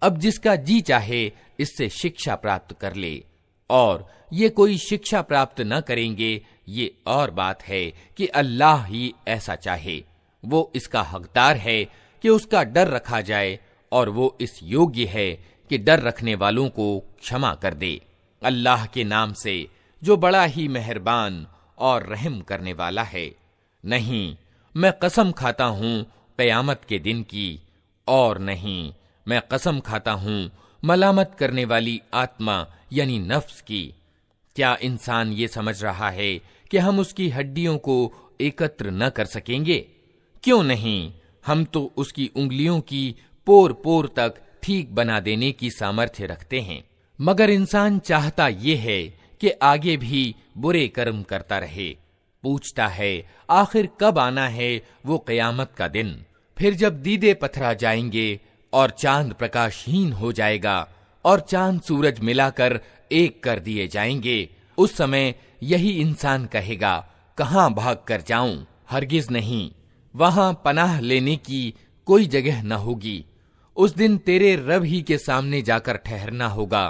अब जिसका जी चाहे इससे शिक्षा प्राप्त कर ले, और ये कोई शिक्षा प्राप्त न करेंगे, ये और बात है कि अल्लाह ही ऐसा चाहे। वो इसका हकदार है कि उसका डर रखा जाए, और वो इस योग्य है कि डर रखने वालों को क्षमा कर दे। अल्लाह के नाम से जो बड़ा ही मेहरबान और रहम करने वाला है। नहीं, मैं कसम खाता हूं क़यामत के दिन की, और नहीं, मैं कसम खाता हूं मलामत करने वाली आत्मा यानी नफ्स की। क्या इंसान ये समझ रहा है कि हम उसकी हड्डियों को एकत्र न कर सकेंगे? क्यों नहीं, हम तो उसकी उंगलियों की पोर पोर तक ठीक बना देने की सामर्थ्य रखते हैं। मगर इंसान चाहता ये है कि आगे भी बुरे कर्म करता रहे। पूछता है आखिर कब आना है वो क़यामत का दिन। फिर जब दीदे पथरा जाएंगे और चांद प्रकाशहीन हो जाएगा और चांद सूरज मिलाकर एक कर दिए जाएंगे, उस समय यही इंसान कहेगा कहां भाग कर जाऊं? हरगिज नहीं, वहां पनाह लेने की कोई जगह न होगी। उस दिन तेरे रब ही के सामने जाकर ठहरना होगा।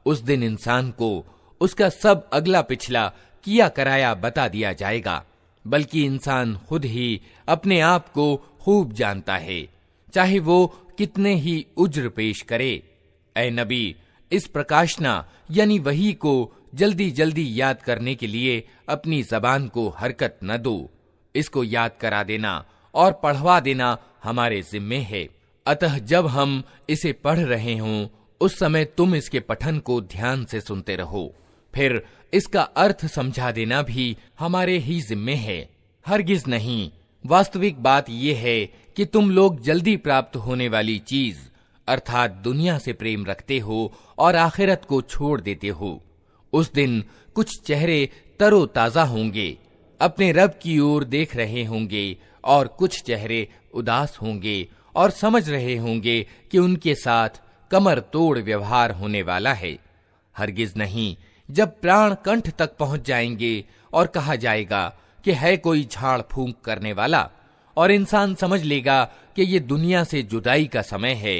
उस दिन इंसान को उसका सब अगला पिछला किया कराया बता दिया जाएगा। बल्कि इंसान खुद ही अपने आप को खूब जानता है, चाहे वो कितने ही उज्र पेश करे। ऐ नबी, इस प्रकाशना यानी वही को जल्दी जल्दी याद करने के लिए अपनी जबान को हरकत न दो। इसको याद करा देना और पढ़वा देना हमारे जिम्मे है। अतः जब हम इसे पढ़ रहे हों, उस समय तुम इसके पठन को ध्यान से सुनते रहो। फिर इसका अर्थ समझा देना भी हमारे ही जिम्मे है। हरगिज नहीं, वास्तविक बात यह है कि तुम लोग जल्दी प्राप्त होने वाली चीज अर्थात दुनिया से प्रेम रखते हो और आखिरत को छोड़ देते हो। उस दिन कुछ चेहरे तरोताजा होंगे, अपने रब की ओर देख रहे होंगे, और कुछ चेहरे उदास होंगे और समझ रहे होंगे कि उनके साथ कमर तोड़ व्यवहार होने वाला है। हरगिज नहीं, जब प्राण कंठ तक पहुंच जाएंगे और कहा जाएगा कि है कोई झाड़ फूंक करने वाला, और इंसान समझ लेगा कि ये दुनिया से जुदाई का समय है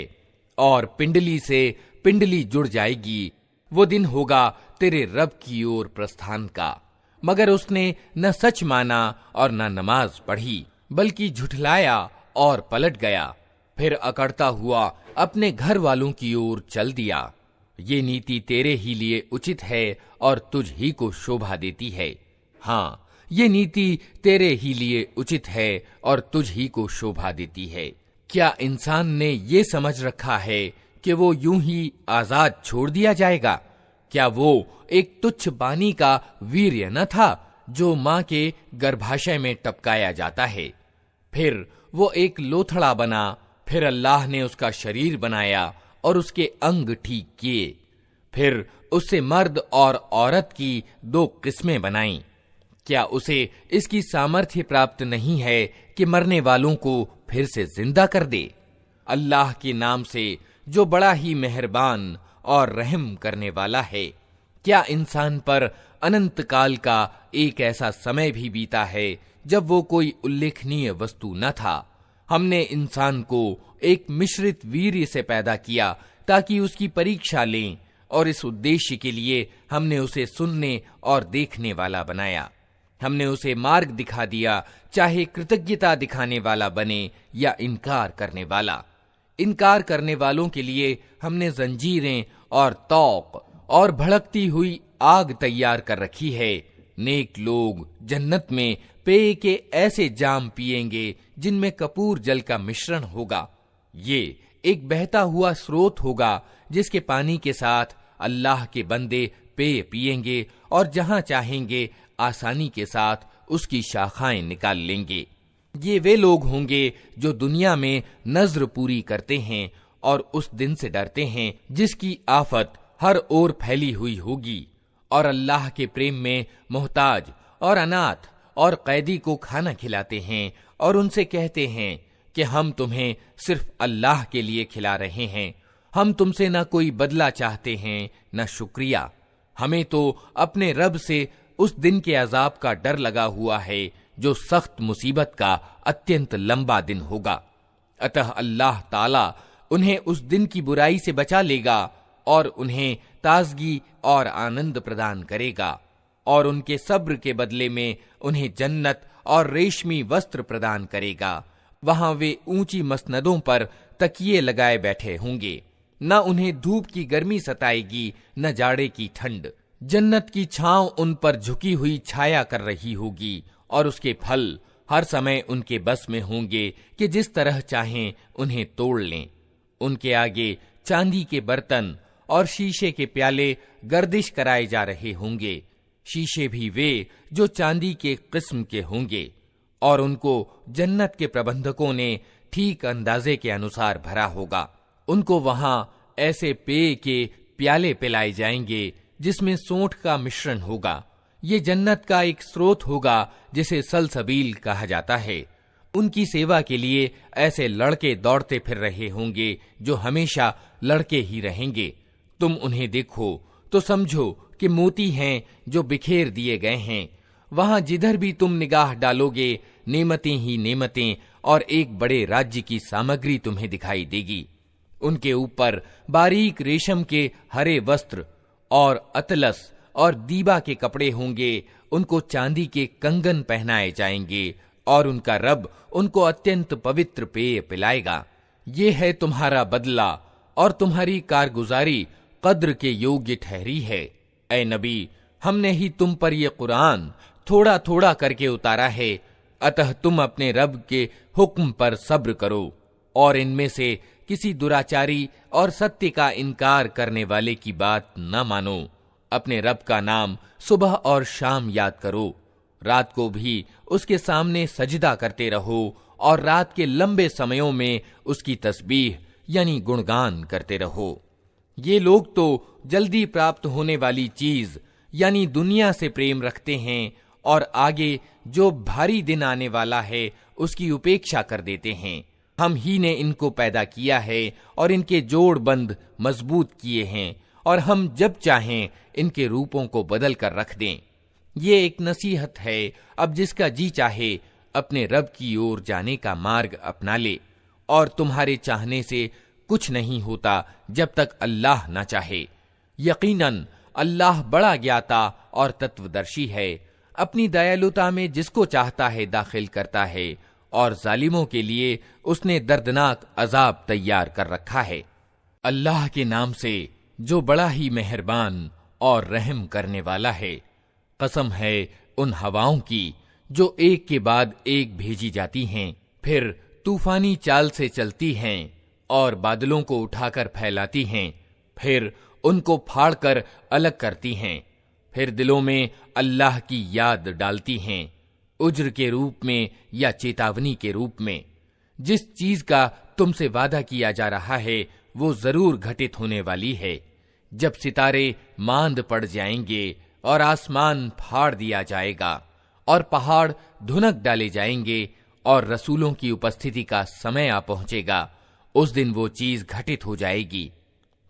और पिंडली से पिंडली जुड़ जाएगी। वो दिन होगा तेरे रब की ओर प्रस्थान का। मगर उसने न सच माना और न नमाज पढ़ी, बल्कि झुठलाया और पलट गया। फिर अकड़ता हुआ अपने घर वालों की ओर चल दिया। ये नीति तेरे ही लिए उचित है और तुझ ही को शोभा देती है। हाँ, ये नीति तेरे ही लिए उचित है और तुझ ही को शोभा देती है। क्या इंसान ने ये समझ रखा है कि वो यूं ही आजाद छोड़ दिया जाएगा? क्या वो एक तुच्छ पानी का वीर्य न था जो माँ के गर्भाशय में टपकाया जाता है? फिर वो एक लोथड़ा बना, फिर अल्लाह ने उसका शरीर बनाया और उसके अंग ठीक किए। फिर उससे मर्द और औरत की दो किस्में बनाईं। क्या उसे इसकी सामर्थ्य प्राप्त नहीं है कि मरने वालों को फिर से जिंदा कर दे? अल्लाह के नाम से जो बड़ा ही मेहरबान और रहम करने वाला है। क्या इंसान पर अनंत काल का एक ऐसा समय भी बीता है जब वो कोई उल्लेखनीय वस्तु न था? हमने इंसान को एक मिश्रित वीर्य से पैदा किया ताकि उसकी परीक्षा लें, और इस उद्देश्य के लिए हमने उसे सुनने और देखने वाला बनाया। हमने उसे मार्ग दिखा दिया, चाहे कृतज्ञता दिखाने वाला बने या इनकार करने वाला। इनकार करने वालों के लिए हमने जंजीरें और तौक और भड़कती हुई आग तैयार कर रखी है। नेक लोग जन्नत में पेय के ऐसे जाम पिएंगे जिनमें कपूर जल का मिश्रण होगा। ये एक बहता हुआ स्रोत होगा जिसके पानी के साथ अल्लाह के बंदे पेय पिएंगे और जहां चाहेंगे आसानी के साथ उसकी शाखाएं निकाल लेंगे। ये वे लोग होंगे जो दुनिया में नज्र पूरी करते हैं और उस दिन से डरते हैं जिसकी आफत हर ओर फैली हुई होगी, और अल्लाह के प्रेम में मोहताज और अनाथ और कैदी को खाना खिलाते हैं और उनसे कहते हैं कि हम तुम्हें सिर्फ अल्लाह के लिए खिला रहे हैं, हम तुमसे न कोई बदला चाहते हैं न शुक्रिया। हमें तो अपने रब से उस दिन के अजाब का डर लगा हुआ है जो सख्त मुसीबत का अत्यंत लंबा दिन होगा। अतः अल्लाह ताला उन्हें उस दिन की बुराई से बचा लेगा और उन्हें ताजगी और आनंद प्रदान करेगा, और उनके सब्र के बदले में उन्हें जन्नत और रेशमी वस्त्र प्रदान करेगा। वहां वे ऊंची मसनदों पर तकिए लगाए बैठे होंगे, न उन्हें धूप की गर्मी सताएगी न जाड़े की ठंड। जन्नत की छांव उन पर झुकी हुई छाया कर रही होगी और उसके फल हर समय उनके बस में होंगे कि जिस तरह चाहें उन्हें तोड़ लें। उनके आगे चांदी के बर्तन और शीशे के प्याले गर्दिश कराए जा रहे होंगे। शीशे भी वे जो चांदी के किस्म के होंगे, और उनको जन्नत के प्रबंधकों ने ठीक अंदाजे के अनुसार भरा होगा। उनको वहां ऐसे पेय के प्याले पिलाए जाएंगे जिसमें सोंठ का मिश्रण होगा। ये जन्नत का एक स्रोत होगा जिसे सलसबील कहा जाता है। उनकी सेवा के लिए ऐसे लड़के दौड़ते फिर रहे होंगे जो हमेशा लड़के ही रहेंगे। तुम उन्हें देखो तो समझो कि मोती हैं जो बिखेर दिए गए हैं। वहां जिधर भी तुम निगाह डालोगे नेमतें ही नेमतें और एक बड़े राज्य की सामग्री तुम्हें दिखाई देगी। उनके ऊपर बारीक रेशम के हरे वस्त्र और अतलस और दीबा के कपड़े होंगे। उनको चांदी के कंगन पहनाए जाएंगे और उनका रब उनको अत्यंत पवित्र पेय पिलाएगा। ये है तुम्हारा बदला और तुम्हारी कारगुजारी कद्र के योग्य ठहरी है। ऐ नबी, हमने ही तुम पर यह कुरान थोड़ा थोड़ा करके उतारा है, अतः तुम अपने रब के हुक्म पर सब्र करो और इनमें से किसी दुराचारी और सत्य का इनकार करने वाले की बात न मानो। अपने रब का नाम सुबह और शाम याद करो, रात को भी उसके सामने सजदा करते रहो और रात के लंबे समयों में उसकी तस्बीह यानी गुणगान करते रहो। ये लोग तो जल्दी प्राप्त होने वाली चीज यानी दुनिया से प्रेम रखते हैं और आगे जो भारी दिन आने वाला है उसकी उपेक्षा कर देते हैं। हम ही ने इनको पैदा किया है और इनके जोड़ बंद मजबूत किए हैं, और हम जब चाहें इनके रूपों को बदल कर रख दें। ये एक नसीहत है, अब जिसका जी चाहे अपने रब की ओर जाने का मार्ग अपना ले, और तुम्हारे चाहने से कुछ नहीं होता जब तक अल्लाह न चाहे। यकीनन अल्लाह बड़ा ज्ञाता और तत्वदर्शी है, अपनी दयालुता में जिसको चाहता है दाखिल करता है, और जालिमों के लिए उसने दर्दनाक अजाब तैयार कर रखा है। अल्लाह के नाम से जो बड़ा ही मेहरबान और रहम करने वाला है। कसम है उन हवाओं की जो एक के बाद एक भेजी जाती हैं, फिर तूफानी चाल से चलती हैं और बादलों को उठाकर फैलाती हैं, फिर उनको फाड़कर अलग करती हैं, फिर दिलों में अल्लाह की याद डालती हैं, उज्र के रूप में या चेतावनी के रूप में। जिस चीज का तुमसे वादा किया जा रहा है वो जरूर घटित होने वाली है। जब सितारे मांद पड़ जाएंगे और आसमान फाड़ दिया जाएगा और पहाड़ धुनक डाले जाएंगे और रसूलों की उपस्थिति का समय आ पहुंचेगा, उस दिन वो चीज घटित हो जाएगी।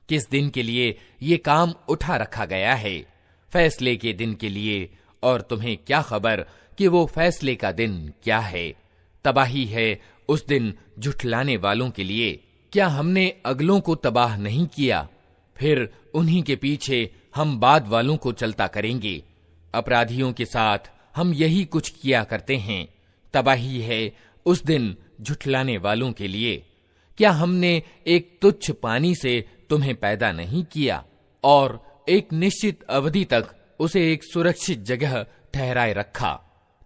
किस दिन के लिए ये काम उठा रखा गया है? फैसले के दिन के लिए, और तुम्हें क्या खबर कि वो फैसले का दिन क्या है? तबाही है उस दिन झुठलाने वालों के लिए। क्या हमने अगलों को तबाह नहीं किया, फिर उन्हीं के पीछे हम बाद वालों को चलता करेंगे। अपराधियों के साथ हम यही कुछ किया करते हैं। तबाही है उस दिन झुठलाने वालों के लिए। क्या हमने एक तुच्छ पानी से तुम्हें पैदा नहीं किया और एक निश्चित अवधि तक उसे एक सुरक्षित जगह ठहराए रखा?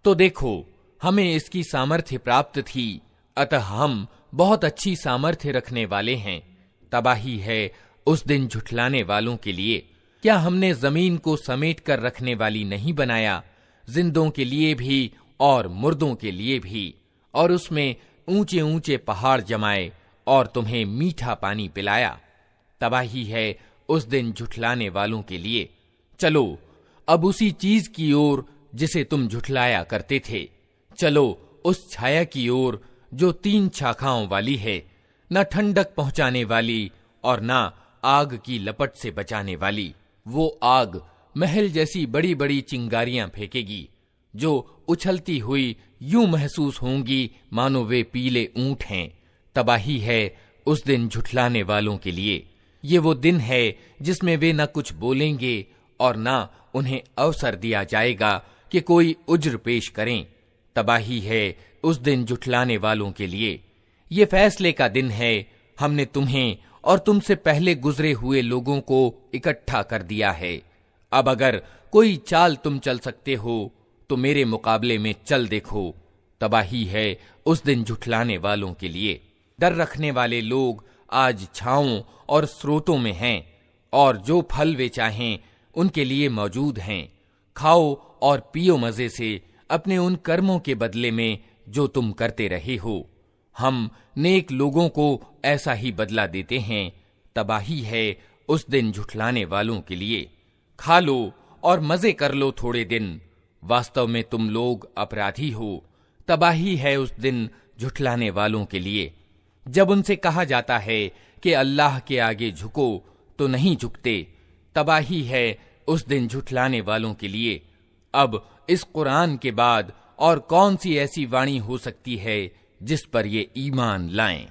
तो देखो, हमें इसकी सामर्थ्य प्राप्त थी, अतः हम बहुत अच्छी सामर्थ्य रखने वाले हैं। तबाही है उस दिन झुठलाने वालों के लिए। क्या हमने जमीन को समेट कर रखने वाली नहीं बनाया, जिंदों के लिए भी और मुर्दों के लिए भी, और उसमें ऊंचे ऊंचे पहाड़ जमाए और तुम्हें मीठा पानी पिलाया। तबाही है उस दिन झुठलाने वालों के लिए। चलो अब उसी चीज की ओर जिसे तुम झुठलाया करते थे, चलो उस छाया की ओर जो 3 शाखाओं वाली है, न ठंडक पहुंचाने वाली और न आग की लपट से बचाने वाली। वो आग महल जैसी बड़ी बड़ी चिंगारियां फेंकेगी, जो उछलती हुई यूं महसूस होंगी मानो वे पीले ऊंट हैं। तबाही है उस दिन झुठलाने वालों के लिए। ये वो दिन है जिसमें वे न कुछ बोलेंगे और न उन्हें अवसर दिया जाएगा कि कोई उज्र पेश करें। तबाही है उस दिन झुठलाने वालों के लिए। ये फैसले का दिन है, हमने तुम्हें और तुमसे पहले गुजरे हुए लोगों को इकट्ठा कर दिया है। अब अगर कोई चाल तुम चल सकते हो तो मेरे मुकाबले में चल देखो। तबाही है उस दिन झुठलाने वालों के लिए। डर रखने वाले लोग आज छांवों और स्रोतों में हैं, और जो फल वे चाहें उनके लिए मौजूद हैं। खाओ और पियो मजे से अपने उन कर्मों के बदले में जो तुम करते रहे हो। हम नेक लोगों को ऐसा ही बदला देते हैं। तबाही है उस दिन झुठलाने वालों के लिए। खा लो और मजे कर लो थोड़े दिन, वास्तव में तुम लोग अपराधी हो। तबाही है उस दिन झुठलाने वालों के लिए। जब उनसे कहा जाता है कि अल्लाह के आगे झुको तो नहीं झुकते। तबाही है उस दिन झुठलाने वालों के लिए। अब इस कुरान के बाद और कौन सी ऐसी वाणी हो सकती है जिस पर ये ईमान लाएं।